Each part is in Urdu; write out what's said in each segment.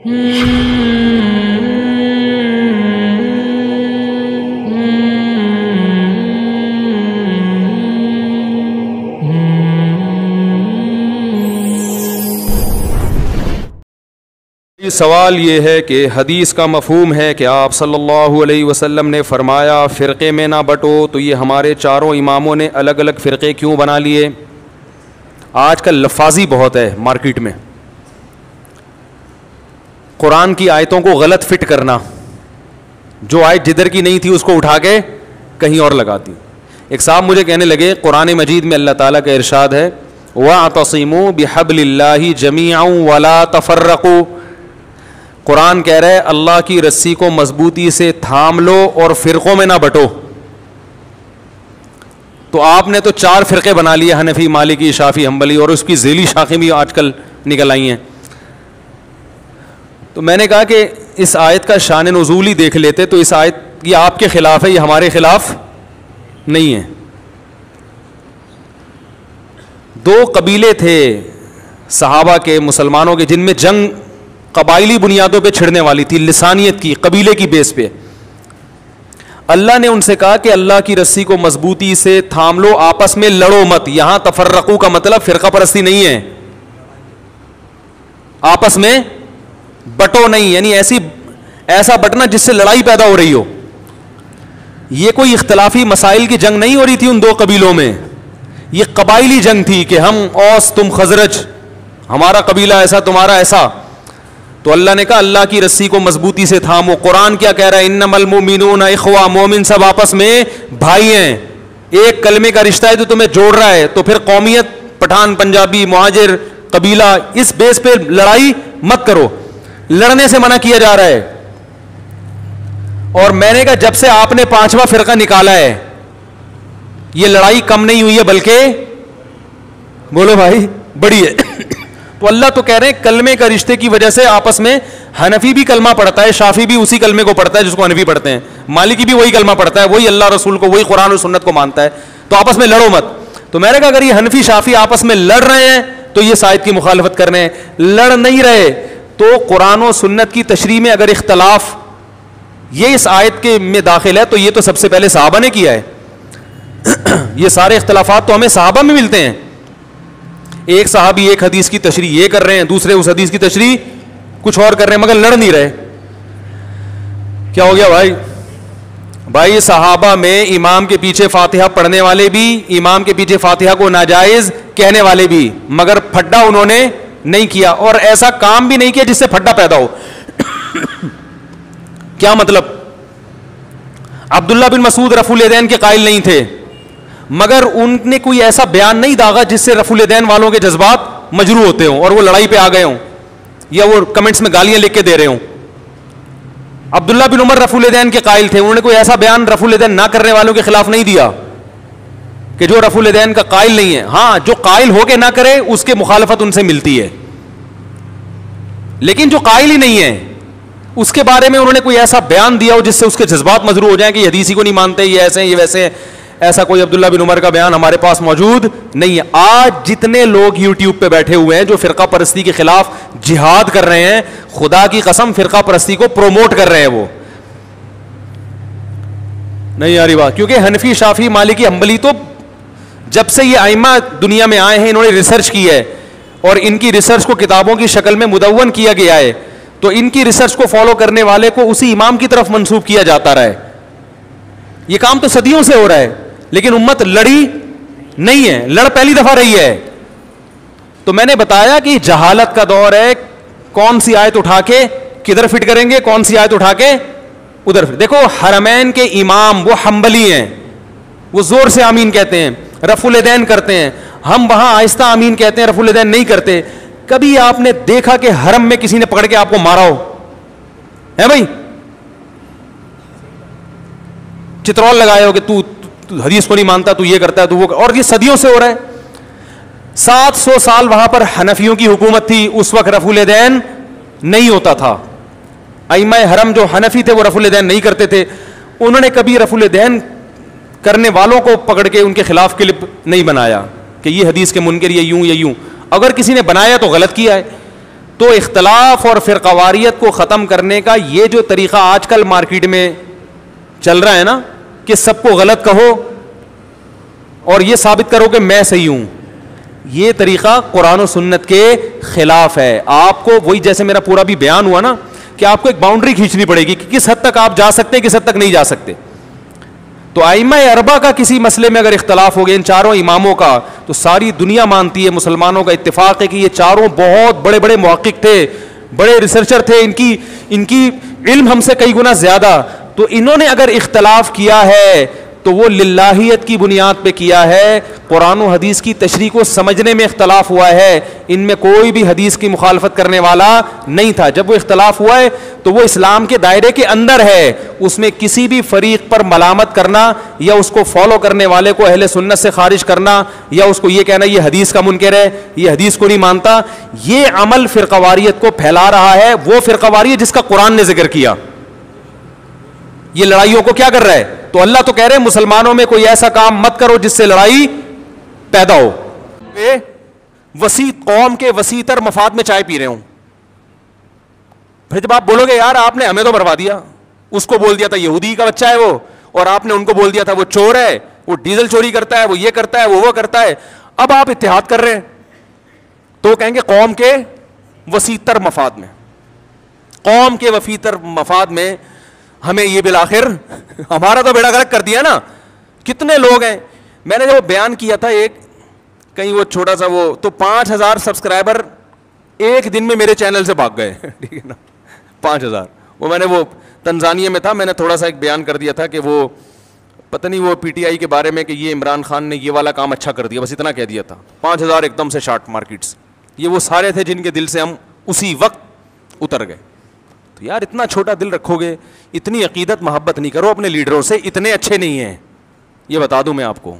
سوال یہ ہے کہ حدیث کا مفہوم ہے کہ آپ صلی اللہ علیہ وسلم نے فرمایا فرقے میں نہ بٹو، تو یہ ہمارے چاروں اماموں نے الگ الگ فرقے کیوں بنا لیے؟ آج کل لفاظی بہت ہے مارکیٹ میں، قرآن کی آیتوں کو غلط فٹ کرنا، جو آیت جدھر کی نہیں تھی اس کو اٹھا کے کہیں اور لگا دی۔ ایک صاحب مجھے کہنے لگے قرآن مجید میں اللہ تعالیٰ کا ارشاد ہے وَاعْتَصِمُوا بِحَبْلِ اللَّهِ جَمِيعًا وَلَا تَفَرَّقُوا، قرآن کہہ رہا ہے اللہ کی رسی کو مضبوطی سے تھام لو اور فرقوں میں نہ بٹو۔ تو آپ نے تو 4 فرقے بنا لیے، حنفی، مالکی، شافعی، حنبلی، اور اس کی ذیلی شاخیں بھی آج کل نکل آئی ہیں۔ تو میں نے کہا کہ اس آیت کا شان نزول ہی دیکھ لیتے، تو اس آیت یہ آپ کے خلاف ہے، یہ ہمارے خلاف نہیں ہے۔ 2 قبیلے تھے صحابہ کے، مسلمانوں کے، جن میں جنگ قبائلی بنیادوں پہ چھڑنے والی تھی، لسانیت کی، قبیلے کی بیس پہ۔ اللہ نے ان سے کہا کہ اللہ کی رسی کو مضبوطی سے تھام لو، آپس میں لڑو مت۔ یہاں تفرقو کا مطلب فرقہ پرستی نہیں ہے، آپس میں بٹو نہیں، یعنی ایسا بٹنا جس سے لڑائی پیدا ہو رہی ہو۔ یہ کوئی اختلافی مسائل کی جنگ نہیں ہو رہی تھی ان 2 قبیلوں میں، یہ قبائلی جنگ تھی کہ ہم اوس تم خزرج، ہمارا قبیلہ ایسا تمہارا ایسا۔ تو اللہ نے کہا اللہ کی رسی کو مضبوطی سے تھامو۔ قرآن کیا کہہ رہا ہے؟ انما المؤمنون اخوہ، مومن سب آپس میں بھائی ہیں، ایک کلمے کا رشتہ ہے جو تمہیں جوڑ رہا ہے۔ تو پھر قومیت، پٹھان، پنجابی، مہاجر، قبیلہ، اس بیس پہ لڑائی مت کرو، لڑنے سے منع کیا جا رہا ہے۔ اور میں نے کہا جب سے آپ نے 5واں فرقہ نکالا ہے یہ لڑائی کم نہیں ہوئی ہے بلکہ بولو بھائی بڑی ہے۔ تو اللہ تو کہہ رہے ہیں کلمے کا رشتے کی وجہ سے آپس میں، حنفی بھی کلمہ پڑھتا ہے، شافعی بھی اسی کلمے کو پڑھتا ہے جس کو حنفی پڑھتے ہیں، مالکی بھی وہی کلمہ پڑھتا ہے، وہی اللہ رسول کو، وہی قرآن و سنت کو مانتا ہے، تو آپس میں لڑو مت۔ تو میں نے کہا اگر یہ حنفی شافعی آپس میں لڑ رہے ہیں تو یہ آیت کی مخالفت کر رہے ہیں، لڑ نہیں رہے تو قرآن و سنت کی تشریح میں اگر اختلاف یہ اس آیت کے میں داخل ہے تو یہ تو سب سے پہلے صحابہ نے کیا ہے۔ یہ سارے اختلافات تو ہمیں صحابہ میں ملتے ہیں، ایک صحابی ایک حدیث کی تشریح یہ کر رہے ہیں، دوسرے اس حدیث کی تشریح کچھ اور کر رہے ہیں، مگر لڑ نہیں رہے۔ کیا ہو گیا بھائی صحابہ میں امام کے پیچھے فاتحہ پڑھنے والے بھی، امام کے پیچھے فاتحہ کو ناجائز کہنے والے بھی، مگر پھڈا انہوں نے نہیں کیا، اور ایسا کام بھی نہیں کیا جس سے پھڈا پیدا ہو۔ کیا مطلب؟ عبداللہ بن مسعود رفع الیدین کے قائل نہیں تھے، مگر ان نے کوئی ایسا بیان نہیں داغا جس سے رفع الیدین والوں کے جذبات مجروح ہوتے ہوں اور وہ لڑائی پہ آ گئے ہوں یا وہ کمنٹس میں گالیاں لکھ کے دے رہے ہوں۔ عبداللہ بن عمر رفع الیدین کے قائل تھے، انہوں نے کوئی ایسا بیان رفع الیدین نہ کرنے والوں کے خلاف نہیں دیا کہ جو رفع الیدین کا قائل نہیں ہے۔ ہاں جو قائل ہو کے نہ کرے اس کے مخالفت ان سے ملتی ہے، لیکن جو قائل ہی نہیں ہے اس کے بارے میں انہوں نے کوئی ایسا بیان دیا ہو جس سے اس کے جذبات مجروح ہو جائیں کہ یہ حدیث ہی کو نہیں مانتے، یہ ایسے ہیں، یہ ویسے ہیں، ایسا کوئی عبداللہ بن عمر کا بیان ہمارے پاس موجود نہیں ہے۔ آج جتنے لوگ یوٹیوب پہ بیٹھے ہوئے ہیں جو فرقہ پرستی کے خلاف جہاد کر رہے ہیں، خدا کی قسم فرقہ پرستی کو پروموٹ کر رہے ہیں، وہ نہیں آ رہی بات، کیونکہ حنفی، شافعی، مالکی، حنبلی تو جب سے یہ ائمہ دنیا میں آئے ہیں انہوں نے ریسرچ کی ہے، اور ان کی ریسرچ کو کتابوں کی شکل میں مدون کیا گیا ہے، تو ان کی ریسرچ کو فالو کرنے والے کو اسی امام کی طرف منسوب کیا جاتا رہا ہے۔ یہ کام تو صدیوں سے ہو رہا ہے، لیکن امت لڑی نہیں ہے، لڑ پہلی دفعہ رہی ہے۔ تو میں نے بتایا کہ جہالت کا دور ہے، کون سی آیت اٹھا کے کدھر فٹ کریں گے، کون سی آیت اٹھا کے ادھر فٹ۔ دیکھو حرمین کے امام وہ حنبلی ہیں، وہ زور سے آمین کہتے ہیں، رفع الیدین کرتے ہیں، ہم وہاں آہستہ آمین کہتے ہیں، رفع الیدین نہیں کرتے۔ کبھی آپ نے دیکھا کہ حرم میں کسی نے پکڑ کے آپ کو مارا ہو؟ ہے بھائی، چترول لگایا ہو کہ تو حدیث کو نہیں مانتا، تو یہ کرتا ہے، تو وہ، اور یہ صدیوں سے ہو رہا ہے۔ 700 سال وہاں پر حنفیوں کی حکومت تھی، اس وقت رفع الیدین نہیں ہوتا تھا۔ ائمہ حرم جو حنفی تھے وہ رفع الیدین نہیں کرتے تھے، انہوں نے کبھی رفع الیدین کرنے والوں کو پکڑ کے ان کے خلاف کلپ نہیں بنایا کہ یہ حدیث کے منکر یہ یوں یا یوں۔ اگر کسی نے بنایا تو غلط کیا ہے۔ تو اختلاف اور فرقواریت کو ختم کرنے کا یہ جو طریقہ آج کل مارکیٹ میں چل رہا ہے نا کہ سب کو غلط کہو اور یہ ثابت کرو کہ میں صحیح ہوں, یہ طریقہ قرآن و سنت کے خلاف ہے. آپ کو وہی جیسے میرا پورا بھی بیان ہوا نا کہ آپ کو ایک باؤنڈری کھینچنی پڑے گی کہ کس حد تک آپ جا سکتے ہیں, کس حد تک نہیں جا سکتے. تو ائمہ اربعہ کا کسی مسئلے میں اگر اختلاف ہو گیا ان چاروں اماموں کا, تو ساری دنیا مانتی ہے, مسلمانوں کا اتفاق ہے کہ یہ چاروں بہت بڑے بڑے محقق تھے, بڑے ریسرچر تھے, ان کی علم ہم سے کئی گنا زیادہ. تو انہوں نے اگر اختلاف کیا ہے تو وہ للہیت کی بنیاد پہ کیا ہے, قرآن و حدیث کی تشریح کو سمجھنے میں اختلاف ہوا ہے. ان میں کوئی بھی حدیث کی مخالفت کرنے والا نہیں تھا. جب وہ اختلاف ہوا ہے تو وہ اسلام کے دائرے کے اندر ہے, اس میں کسی بھی فریق پر ملامت کرنا یا اس کو فالو کرنے والے کو اہل سنت سے خارج کرنا یا اس کو یہ کہنا یہ حدیث کا منکر ہے, یہ حدیث کو نہیں مانتا, یہ عمل فرقواریت کو پھیلا رہا ہے. وہ فرقواریت جس کا قرآن نے ذکر کیا, یہ لڑائیوں کو کیا کر رہا ہے. تو اللہ تو کہہ رہے ہیں مسلمانوں میں کوئی ایسا کام مت کرو جس سے لڑائی پیدا ہو. وسیع قوم کے وسیع تر مفاد میں چائے پی رہے ہوں, پھر جب آپ بولو گے یار آپ نے ہمیں تو بروا دیا, اس کو بول دیا تھا یہودی کا بچہ ہے وہ, اور آپ نے ان کو بول دیا تھا وہ چور ہے, وہ ڈیزل چوری کرتا ہے, وہ یہ کرتا ہے, وہ کرتا ہے, اب آپ اتحاد کر رہے ہیں, تو کہیں گے قوم کے وسیع تر مفاد میں, قوم کے وسیع تر مفاد میں ہمیں یہ بالآخر ہمارا تو بیڑا غرق کر دیا نا. کتنے لوگ ہیں, میں نے جب بیان کیا تھا ایک کہیں وہ چھوٹا سا وہ, تو 5000 سبسکرائبر ایک دن میں میرے چینل سے بھاگ گئے. ٹھیک ہے نا, 5000. وہ میں نے وہ تنزانیہ میں تھا, میں نے تھوڑا سا ایک بیان کر دیا تھا کہ وہ پتہ نہیں وہ پی ٹی آئی کے بارے میں کہ یہ عمران خان نے یہ والا کام اچھا کر دیا, بس اتنا کہہ دیا تھا. 5000 ایک دم سے شارٹ مارکیٹس. یہ وہ سارے تھے جن کے دل سے ہم اسی وقت اتر گئے. تو یار اتنا چھوٹا دل رکھو گے, اتنی عقیدت محبت نہیں کرو اپنے لیڈروں سے. اتنے اچھے نہیں ہیں, یہ بتا دوں میں آپ کو,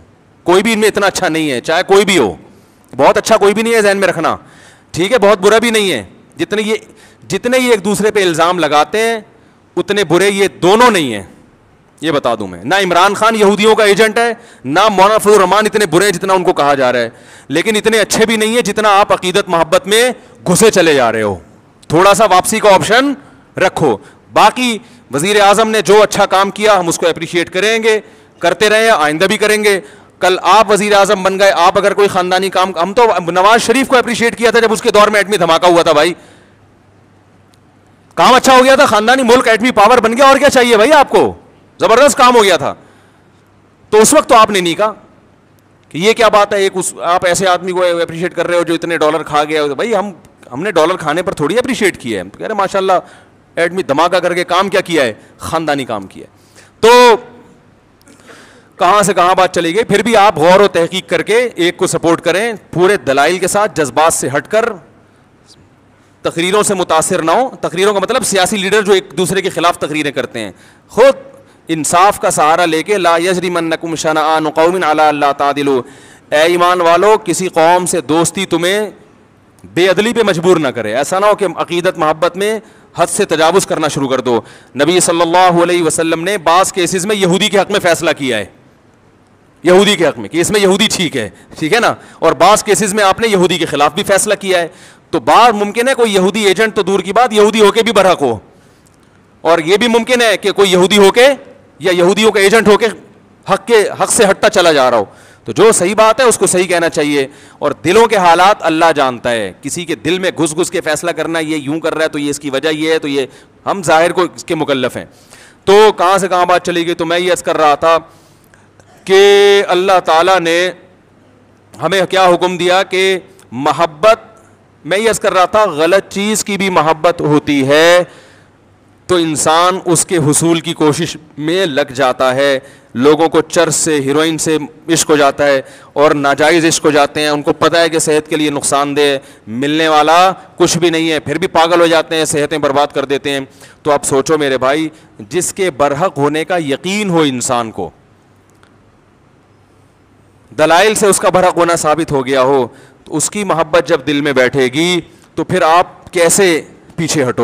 کوئی بھی ان میں اتنا اچھا نہیں ہے, چاہے کوئی بھی ہو. بہت اچھا کوئی بھی نہیں ہے, ذہن میں رکھنا, ٹھیک ہے, بہت برا بھی نہیں ہے. جتنے یہ ایک دوسرے پہ الزام لگاتے ہیں اتنے برے یہ دونوں نہیں ہیں, یہ بتا دوں میں. نہ عمران خان یہودیوں کا ایجنٹ ہے, نہ مولانا فضل الرحمان اتنے برے ہیں جتنا ان کو کہا جا رہا ہے, لیکن اتنے اچھے بھی نہیں ہیں جتنا آپ عقیدت محبت میں گھسے چلے جا رہے ہو. تھوڑا سا واپسی کا آپشن رکھو. باقی وزیر اعظم نے جو اچھا کام کیا ہم اس کو اپریشیٹ کریں گے, کرتے رہے, آئندہ بھی کریں گے. کل آپ وزیر اعظم بن گئے, آپ اگر کوئی خاندانی کام, ہم تو نواز شریف کو اپریشیٹ کیا تھا جب اس کے دور میں ایٹمی دھماکہ ہوا تھا, بھائی کام اچھا ہو گیا تھا, خاندانی ملک ایٹمی پاور بن گیا, اور کیا چاہیے بھائی آپ کو, زبردست کام ہو گیا تھا. تو اس وقت تو آپ نے نہیں کہا کہ یہ کیا بات ہے, ایک آپ ایسے آدمی کو اپریشیٹ کر رہے ہو جو اتنے ڈالر کھا گیا. بھائی ہم نے ڈالر کھانے پر تھوڑی اپریشیٹ کیا ہے, ہم تو کہہ رہے ماشاء اللہ ایٹمی دھماکہ کر کے کام کیا کیا ہے, خاندانی کام کیا ہے. تو کہاں سے کہاں بات چلی گئی. پھر بھی آپ غور و تحقیق کر کے ایک کو سپورٹ کریں, پورے دلائل کے ساتھ, جذبات سے ہٹ کر, تقریروں سے متاثر نہ ہو. تقریروں کا مطلب سیاسی لیڈر جو ایک دوسرے کے خلاف تقریریں کرتے ہیں, خود انصاف کا سہارا لے کے, لا یجرمنکم شنآن قوم علی الا تعدلوا, اے ایمان والو کسی قوم سے دوستی تمہیں بے عدلی پہ مجبور نہ کرے. ایسا نہ ہو کہ عقیدت محبت میں حد سے تجاوز کرنا شروع کر دو. نبی صلی اللہ علیہ وسلم نے بعض کیسز میں یہودی کے حق میں فیصلہ کیا ہے, یہودی کے حق میں کہ اس میں یہودی ٹھیک ہے نا, اور بعض کیسز میں آپ نے یہودی کے خلاف بھی فیصلہ کیا ہے. تو بعض ممکن ہے کوئی یہودی ایجنٹ, تو دور کی بات یہودی ہو کے بھی برحق ہو, اور یہ بھی ممکن ہے کہ کوئی یہودی ہو کے یا یہودیوں کا ایجنٹ ہو کے حق سے ہٹتا چلا جا رہا ہو. تو جو صحیح بات ہے اس کو صحیح کہنا چاہیے, اور دلوں کے حالات اللہ جانتا ہے. کسی کے دل میں گھس گھس کے فیصلہ کرنا, یہ یوں کر رہا ہے تو یہ اس کی وجہ یہ ہے, تو یہ ہم ظاہر کو اس کے مکلف ہیں. تو کہاں سے کہاں بات چلی گئی. تو میں یہ عرض کر رہا تھا کہ اللہ تعالیٰ نے ہمیں کیا حکم دیا کہ محبت, میں یہ عرض کر رہا تھا غلط چیز کی بھی محبت ہوتی ہے تو انسان اس کے حصول کی کوشش میں لگ جاتا ہے. لوگوں کو چرس سے, ہیروئن سے عشق ہو جاتا ہے, اور ناجائز عشق ہو جاتے ہیں, ان کو پتہ ہے کہ صحت کے لیے نقصان دہ, ملنے والا کچھ بھی نہیں ہے, پھر بھی پاگل ہو جاتے ہیں, صحتیں برباد کر دیتے ہیں. تو آپ سوچو میرے بھائی, جس کے برحق ہونے کا یقین ہو انسان کو, دلائل سے اس کا برحق ہونا ثابت ہو گیا ہو, تو اس کی محبت جب دل میں بیٹھے گی تو پھر آپ کیسے پیچھے ہٹو